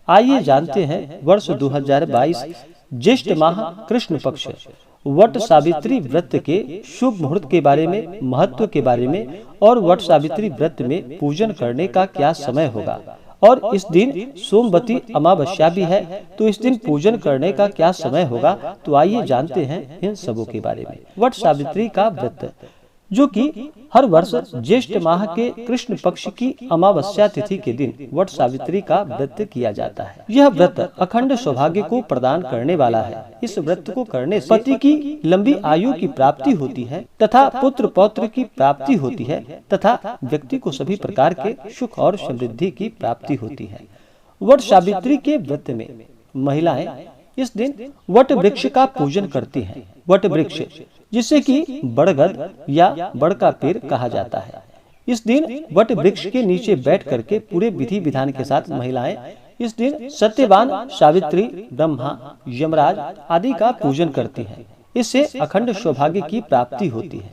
आइए जानते हैं वर्ष 2022 ज्येष्ठ माह कृष्ण पक्ष वट सावित्री व्रत के शुभ मुहूर्त के बारे में, महत्व के बारे में और वट सावित्री व्रत में पूजन करने का क्या समय होगा। और इस दिन सोमवती अमावस्या भी है, तो इस दिन पूजन करने का क्या समय होगा। तो आइए जानते हैं इन सबों के बारे में। वट सावित्री का व्रत जो कि हर वर्ष ज्येष्ठ माह के कृष्ण पक्ष की अमावस्या तिथि के दिन वट सावित्री का व्रत किया जाता है। यह व्रत अखंड सौभाग्य को प्रदान करने वाला है। इस व्रत को करने से पति की लंबी आयु की प्राप्ति होती है तथा पुत्र पौत्र की प्राप्ति होती है तथा व्यक्ति को सभी प्रकार के सुख और समृद्धि की प्राप्ति होती है। वट सावित्री के व्रत में महिलाएं इस दिन वट वृक्ष का पूजन करती हैं। वट वृक्ष जिसे कि बड़गद या बड़ का पेड़ कहा जाता है। इस दिन वट वृक्ष के नीचे बैठ करके पूरे विधि विधान के साथ महिलाएं इस दिन सत्यवान, सावित्री, ब्रह्मा, यमराज आदि का पूजन करती हैं। इससे अखंड सौभाग्य की प्राप्ति होती है।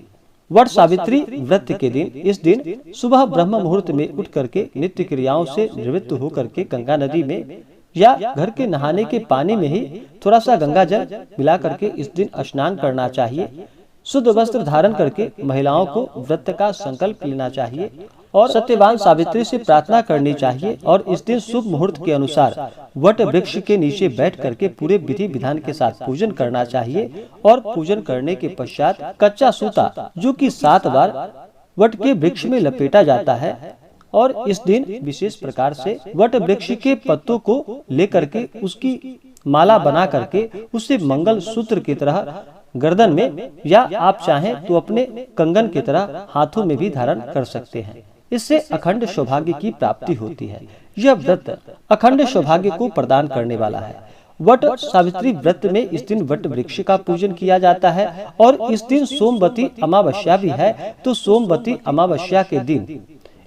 वट सावित्री व्रत के दिन इस दिन सुबह ब्रह्म मुहूर्त में उठ करके नित्य क्रियाओं से निवृत्त होकर के गंगा नदी में या घर के नहाने के पानी में ही थोड़ा सा गंगा जल मिला करके इस दिन स्नान करना चाहिए। शुद्ध वस्त्र धारण करके महिलाओं को व्रत का संकल्प लेना चाहिए और सत्यवान सावित्री से प्रार्थना करनी चाहिए। और इस दिन शुभ मुहूर्त के अनुसार वट वृक्ष के नीचे बैठ करके पूरे विधि विधान के साथ पूजन करना चाहिए। और पूजन करने के पश्चात कच्चा सूता जो कि 7 बार वट के वृक्ष में लपेटा जाता है और इस दिन विशेष प्रकार से वट वृक्ष के पत्तों को लेकर के उसकी माला बना करके उसे मंगल सूत्र की तरह गर्दन में या आप चाहें तो अपने कंगन की तरह हाथों में भी धारण कर सकते हैं। इससे अखंड सौभाग्य की प्राप्ति होती है। यह व्रत अखंड सौभाग्य को प्रदान करने वाला है। वट सावित्री व्रत में इस दिन वट वृक्ष का पूजन किया जाता है और इस दिन सोमवती अमावस्या भी है। तो सोमवती अमावस्या के दिन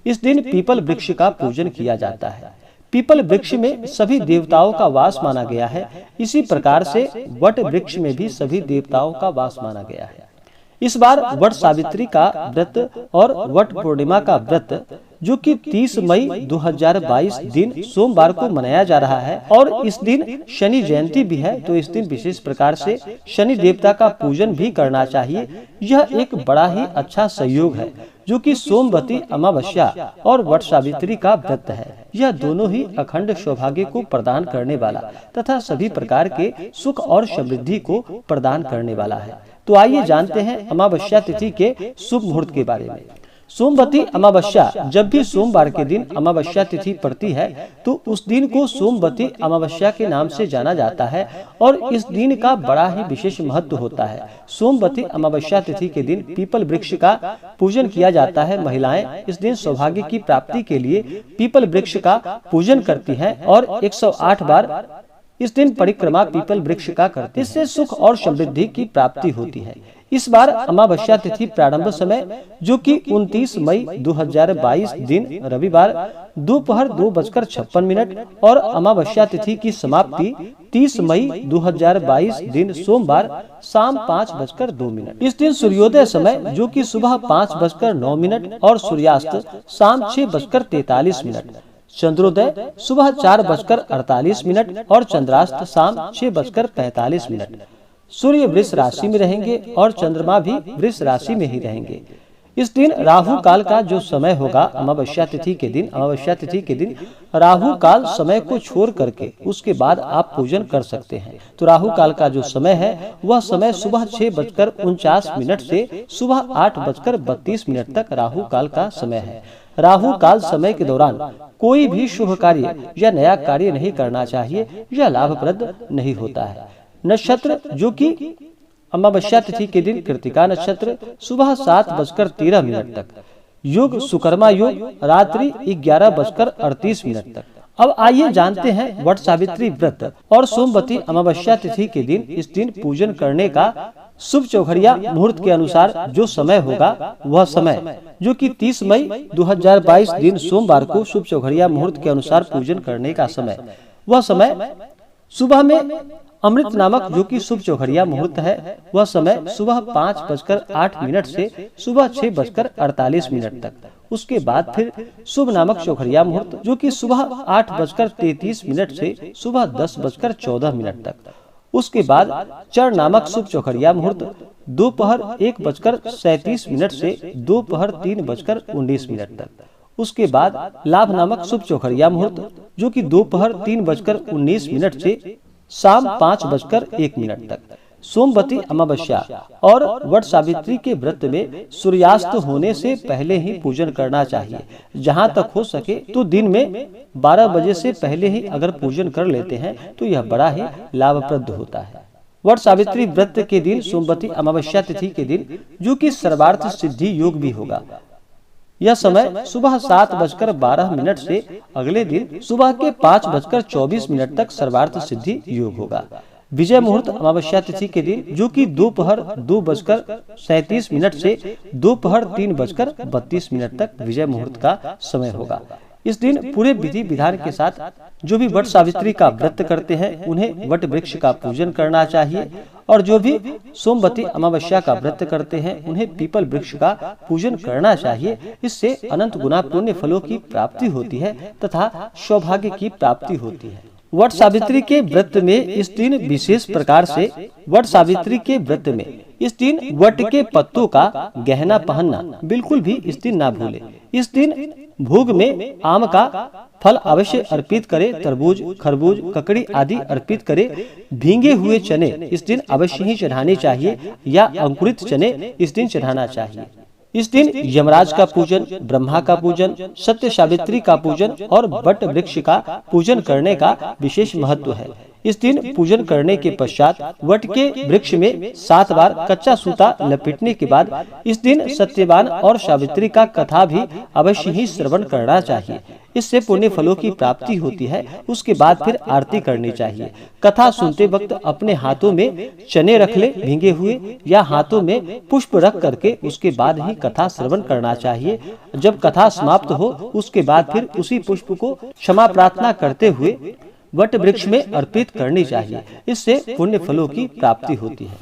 इस दिन पीपल वृक्ष का पूजन किया जाता है। पीपल वृक्ष में सभी देवताओं का वास माना गया है। इसी प्रकार से वट वृक्ष में भी सभी देवताओं का वास माना गया है। इस बार वट सावित्री का व्रत और वट पूर्णिमा का व्रत जो कि 30 मई 2022 दिन सोमवार को मनाया जा रहा है और इस दिन शनि जयंती भी है। तो इस दिन विशेष प्रकार से शनि देवता का पूजन भी करना चाहिए। यह एक बड़ा ही अच्छा संयोग है जो कि सोमवती अमावस्या और वट सावित्री का व्रत है। यह दोनों ही अखंड सौभाग्य को प्रदान करने वाला तथा सभी प्रकार के सुख और समृद्धि को प्रदान करने वाला है। तो आइए जानते हैं अमावस्या तिथि के शुभ मुहूर्त के बारे में। सोमवती अमावस्या जब भी सोमवार के दिन अमावस्या तिथि पड़ती है तो उस दिन को सोमवती अमावस्या के नाम से जाना जाता है और इस दिन का बड़ा ही विशेष महत्व होता है। सोमवती अमावस्या तिथि के दिन पीपल वृक्ष का पूजन किया जाता है। महिलाएं इस दिन सौभाग्य की प्राप्ति के लिए पीपल वृक्ष का पूजन करती हैं और 108 बार इस दिन परिक्रमा पीपल वृक्ष का करते हैं। इससे सुख और समृद्धि की प्राप्ति होती है। इस बार अमावस्या तिथि प्रारंभ समय जो कि 29 मई 2022 दिन रविवार दोपहर 2:56 और अमावस्या तिथि की समाप्ति 30 मई 2022 दिन सोमवार शाम 5:02। इस दिन सूर्योदय समय जो कि सुबह 5:09 और सूर्यास्त शाम 6:43। चंद्रोदय सुबह 4:48 और चंद्रास्त शाम 6:45। सूर्य वृष राशि में रहेंगे और चंद्रमा भी वृष राशि में ही रहेंगे। इस दिन राहु काल का जो समय होगा अमावस्या तिथि के दिन राहु काल समय को छोड़ करके उसके बाद आप पूजन कर सकते हैं। तो राहु काल का जो समय है वह समय सुबह 6:49 से सुबह 8:32 तक राहु काल का समय है। राहु काल समय के दौरान कोई भी शुभ कार्य या नया कार्य नहीं करना चाहिए। यह लाभप्रद नहीं होता है। नक्षत्र जो कि अमावस्या तिथि के दिन कृतिका नक्षत्र सुबह 7:13 तक, योग सुकर्मा योग रात्रि 11:38 तक। अब आइए जानते हैं वट सावित्री व्रत और सोमवती अमावस्या तिथि के दिन इस दिन पूजन करने का शुभ चौघड़िया मुहूर्त के अनुसार जो समय होगा वह समय जो कि 30 मई 2022 दिन सोमवार को शुभ चौघड़िया मुहूर्त के अनुसार पूजन करने का समय वह समय सुबह में अमृत नामक जो कि शुभ चौखड़िया मुहूर्त है, वह समय सुबह 5:08 से सुबह 6:48 तक। उसके बाद फिर शुभ नामक चौखड़िया मुहूर्त जो कि सुबह 8:33 से सुबह 10:14 तक। उसके बाद चर नामक शुभ चौखड़िया मुहूर्त दोपहर 1:37 से दोपहर 3:19 तक। उसके बाद लाभ नामक शुभ चौखड़िया मुहूर्त जो कि दोपहर 3:19 से शाम 5:01 तक। सोमवती अमावस्या और वट सावित्री के व्रत में सूर्यास्त होने से पहले ही पूजन करना चाहिए। जहां तक हो सके तो दिन में 12 बजे से पहले ही अगर पूजन कर लेते हैं तो यह बड़ा ही लाभप्रद होता है। वट सावित्री व्रत के दिन सोमवती अमावस्या तिथि के दिन जो कि सर्वार्थ सिद्धि योग भी होगा। यह समय सुबह 7:12 से अगले दिन सुबह के 5:24 तक सर्वार्थ सिद्धि योग होगा। विजय मुहूर्त अमावस्या तिथि के दिन जो कि दोपहर 2:37 से दोपहर 3:32 तक विजय मुहूर्त का समय होगा। इस दिन पूरे विधि विधान के साथ जो भी वट सावित्री का व्रत करते हैं उन्हें वट वृक्ष का पूजन करना चाहिए, और जो भी सोमवती अमावस्या का व्रत करते हैं उन्हें पीपल वृक्ष का पूजन करना चाहिए। इससे अनंत गुना पुण्य फलों की प्राप्ति होती है तथा सौभाग्य की प्राप्ति होती है। वट सावित्री के व्रत में इस दिन विशेष प्रकार से वट सावित्री के व्रत में इस दिन वट के पत्तों का गहना पहनना बिल्कुल भी इस दिन ना भूले। इस दिन भोग में आम का फल अवश्य अर्पित करे, तरबूज, खरबूज, ककड़ी आदि अर्पित करे। भींगे हुए चने इस दिन अवश्य ही चढ़ाने चाहिए या अंकुरित चने इस दिन चढ़ाना चाहिए। इस दिन यमराज का पूजन, ब्रह्मा का पूजन, सत्य सावित्री का पूजन और वट वृक्ष का पूजन करने का विशेष महत्व है। इस दिन पूजन करने के पश्चात वट के वृक्ष में 7 बार कच्चा सूता लपेटने के बाद इस दिन सत्यवान और सावित्री का कथा भी अवश्य ही श्रवण करना चाहिए। इससे पुण्य फलों की प्राप्ति होती है। उसके बाद फिर आरती करनी चाहिए। कथा सुनते वक्त अपने हाथों में चने रख ले भींगे हुए, या हाथों में पुष्प रख करके उसके बाद ही कथा श्रवण करना चाहिए। जब कथा समाप्त हो उसके बाद फिर उसी पुष्प को क्षमा प्रार्थना करते हुए वट वृक्ष में अर्पित करनी चाहिए। इससे पुण्य फलों की प्राप्ति होती है।